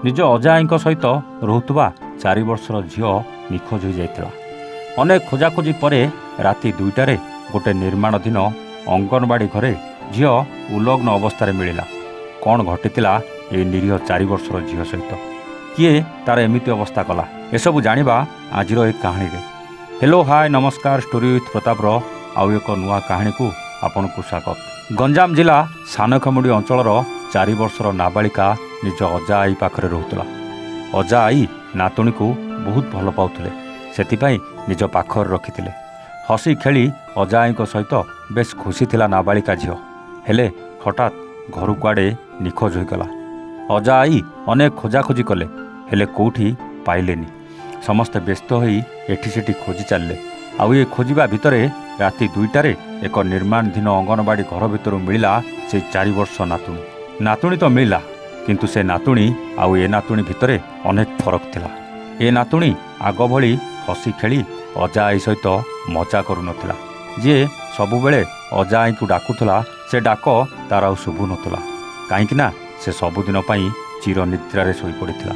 ନିଜ ଅଜାଆଈଙ୍କ ସହିତ ରହୁଥିବା 4 ବର୍ଷର ଝିଅ ନିଖୋଜ ହୋଇଯାଇଥିଲା। ଅନେକ ଖୋଜାଖୋଜି ପରେ ରାତି 2ଟାରେ ଗୋଟିଏ ନିର୍ମାଣାଧୀନ ଅଙ୍ଗନବାଡ଼ି ଘରେ ଝିଅ ଉଲଗ୍ନ ଅବସ୍ଥାରେ ମିଳିଲା। କ'ଣ ଘଟିଥିଲା ଏହି ନିରୀହ 4 ବର୍ଷର ଝିଅ ସହିତ? କିଏ ତାର ଏମିତି ଅବସ୍ଥା କଲା? ଏସବୁ ଜାଣିବା ଆଜିର ଏ କାହାଣୀରେ। ହ୍ୟାଲୋ ହାଏ ନମସ୍କାର, ଷ୍ଟୋରି ୱିଥ୍ ପ୍ରତାପର ଆଉ ଏକ ନୂଆ କାହାଣୀକୁ ଆପଣଙ୍କୁ ସ୍ୱାଗତ। ଗଞ୍ଜାମ ଜିଲ୍ଲା ସାନଖେମୁଣ୍ଡି ଅଞ୍ଚଳର 4 ବର୍ଷର ନାବାଳିକା ନିଜ ଅଜା ଆଈ ପାଖରେ ରହୁଥିଲା। ଅଜା ଆଈ ନାତୁଣୀକୁ ବହୁତ ଭଲ ପାଉଥିଲେ, ସେଥିପାଇଁ ନିଜ ପାଖରେ ରଖିଥିଲେ। ହସି ଖେଳି ଅଜା ଆଈଙ୍କ ସହିତ ବେଶ୍ ଖୁସି ଥିଲା ନାବାଳିକା ଝିଅ। ହେଲେ ହଠାତ୍ ଘରୁ କୁଆଡ଼େ ନିଖୋଜ ହୋଇଗଲା। ଅଜା ଆଈ ଅନେକ ଖୋଜାଖୋଜି କଲେ, ହେଲେ କେଉଁଠି ପାଇଲେନି। ସମସ୍ତେ ବ୍ୟସ୍ତ ହୋଇ ଏଠି ସେଠି ଖୋଜି ଚାଲିଲେ। ଆଉ ଏ ଖୋଜିବା ଭିତରେ ରାତି 2ଟାରେ ଏକ ନିର୍ମାଣାଧୀନ ଅଙ୍ଗନବାଡ଼ି ଘର ଭିତରୁ ମିଳିଲା ସେଇ 4 ବର୍ଷ ନାତୁଣୀ। ନାତୁଣୀ ତ ମିଳିଲା, କିନ୍ତୁ ସେ ନାତୁଣୀ ଆଉ ଏ ନାତୁଣୀ ଭିତରେ ଅନେକ ଫରକ ଥିଲା। ଏ ନାତୁଣୀ ଆଗ ଭଳି ହସି ଖେଳି ଅଜା ଆଈ ସହିତ ମଜା କରୁନଥିଲା। ଯିଏ ସବୁବେଳେ ଅଜା ଆଈଙ୍କୁ ଡାକୁଥିଲା, ସେ ଡାକ ତାର ଆଉ ଶୁଭୁନଥିଲା। କାହିଁକିନା ସେ ସବୁଦିନ ପାଇଁ ଚିରନିଦ୍ରାରେ ଶୋଇପଡ଼ିଥିଲା।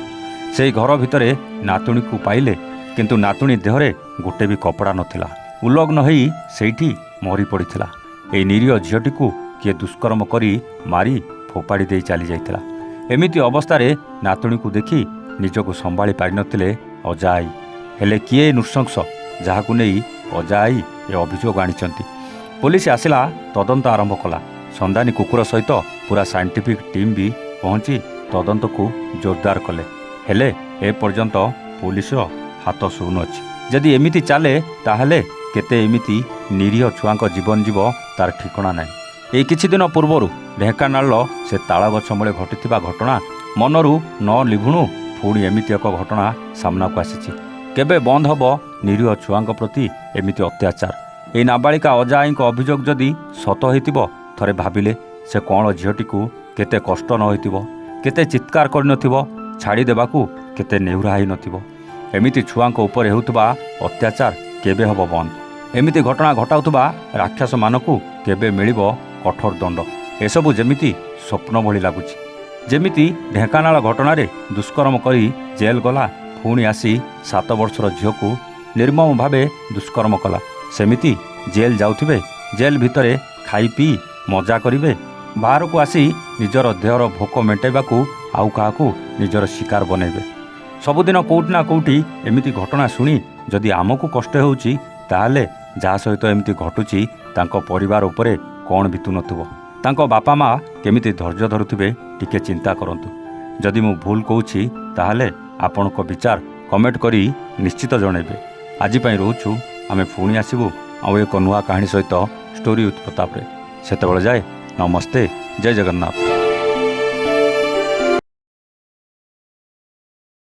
ସେଇ ଘର ଭିତରେ ନାତୁଣୀକୁ ପାଇଲେ, କିନ୍ତୁ ନାତୁଣୀ ଦେହରେ ଗୋଟେ ବି କପଡ଼ା ନଥିଲା। ଉଲଗ୍ନ ହୋଇ ସେଇଠି ମରି ପଡ଼ିଥିଲା। ଏହି ନିରୀହ ଝିଅଟିକୁ କିଏ ଦୁଷ୍କର୍ମ କରି ମାରି ଫୋପାଡ଼ି ଦେଇ ଚାଲିଯାଇଥିଲା। ଏମିତି ଅବସ୍ଥାରେ ନାତୁଣୀକୁ ଦେଖି ନିଜକୁ ସମ୍ଭାଳି ପାରିନଥିଲେ ଅଜା ଆଈ। ହେଲେ କିଏ ନୃଶଂସ ଯାହାକୁ ନେଇ ଅଜା ଆଈ ଏ ଅଭିଯୋଗ ଆଣିଛନ୍ତି? ପୋଲିସ ଆସିଲା, ତଦନ୍ତ ଆରମ୍ଭ କଲା। ସନ୍ଧାନୀ କୁକୁର ସହିତ ପୁରା ସାଇଣ୍ଟିଫିକ୍ ଟିମ୍ ବି ପହଞ୍ଚି ତଦନ୍ତକୁ ଜୋରଦାର କଲେ। ହେଲେ ଏପର୍ଯ୍ୟନ୍ତ ପୋଲିସର ହାତ ଶୂନ ଅଛି। ଯଦି ଏମିତି ଚାଲେ ତାହେଲେ କେତେ ଏମିତି ନିରୀହ ଛୁଆଙ୍କ ଜୀବନ ଯିବ ତାର ଠିକଣା ନାହିଁ। ଏଇ କିଛି ଦିନ ପୂର୍ବରୁ ଢେଙ୍କାନାଳର ସେ ତାଳଗଛ ମୂଳେ ଘଟିଥିବା ଘଟଣା ମନରୁ ନ ଲିଭୁଣୁ ପୁଣି ଏମିତି ଏକ ଘଟଣା ସାମ୍ନାକୁ ଆସିଛି। କେବେ ବନ୍ଦ ହେବ ନିରୀହ ଛୁଆଙ୍କ ପ୍ରତି ଏମିତି ଅତ୍ୟାଚାର? ଏହି ନାବାଳିକା ଅଜା ଆଈଙ୍କ ଅଭିଯୋଗ ଯଦି ସତ ହୋଇଥିବ, ଥରେ ଭାବିଲେ ସେ କ'ଣ ଝିଅଟିକୁ କେତେ କଷ୍ଟ ନ ହୋଇଥିବ, କେତେ ଚିତ୍କାର କରିନଥିବ, ଛାଡ଼ିଦେବାକୁ କେତେ ନେହୁରା ହୋଇନଥିବ। ଏମିତି ଛୁଆଙ୍କ ଉପରେ ହେଉଥିବା ଅତ୍ୟାଚାର କେବେ ହେବ ବନ୍ଦ? ଏମିତି ଘଟଣା ଘଟାଉଥିବା ରାକ୍ଷସମାନଙ୍କୁ କେବେ ମିଳିବ କଠୋର ଦଣ୍ଡ? ଏସବୁ ଯେମିତି ସ୍ୱପ୍ନ ଭଳି ଲାଗୁଛି। ଯେମିତି ଢେଙ୍କାନାଳ ଘଟଣାରେ ଦୁଷ୍କର୍ମ କରି ଜେଲ୍ ଗଲା, ପୁଣି ଆସି 7 ବର୍ଷର ଝିଅକୁ ନିର୍ମମ ଭାବେ ଦୁଷ୍କର୍ମ କଲା। ସେମିତି ଜେଲ୍ ଯାଉଥିବେ, ଜେଲ୍ ଭିତରେ ଖାଇ ପିଇ ମଜା କରିବେ, ବାହାରକୁ ଆସି ନିଜର ଦେହର ଭୋକ ମେଣ୍ଟାଇବାକୁ ଆଉ କାହାକୁ ନିଜର ଶିକାର ବନେଇବେ। ସବୁଦିନ କେଉଁଠି ନା କେଉଁଠି ଏମିତି ଘଟଣା ଶୁଣି ଯଦି ଆମକୁ କଷ୍ଟ ହେଉଛି, ତାହେଲେ ଯାହା ସହିତ ଏମିତି ଘଟୁଛି ତାଙ୍କ ପରିବାର ଉପରେ କ'ଣ ବିତୁନଥିବ? ତାଙ୍କ ବାପା ମା କେମିତି ଧୈର୍ଯ୍ୟ ଧରୁଥିବେ ଟିକେ ଚିନ୍ତା କରନ୍ତୁ। ଯଦି ମୁଁ ଭୁଲ କହୁଛି ତାହେଲେ ଆପଣଙ୍କ ବିଚାର କମେଣ୍ଟ କରି ନିଶ୍ଚିତ ଜଣାଇବେ। ଆଜି ପାଇଁ ରହୁଛୁ, ଆମେ ପୁଣି ଆସିବୁ ଆଉ ଏକ ନୂଆ କାହାଣୀ ସହିତ ଷ୍ଟୋରି ୱିଥ୍ ପ୍ରତାପରେ। ସେତେବେଳେ ଯାଏ ନମସ୍ତେ, ଜୟ ଜଗନ୍ନାଥ।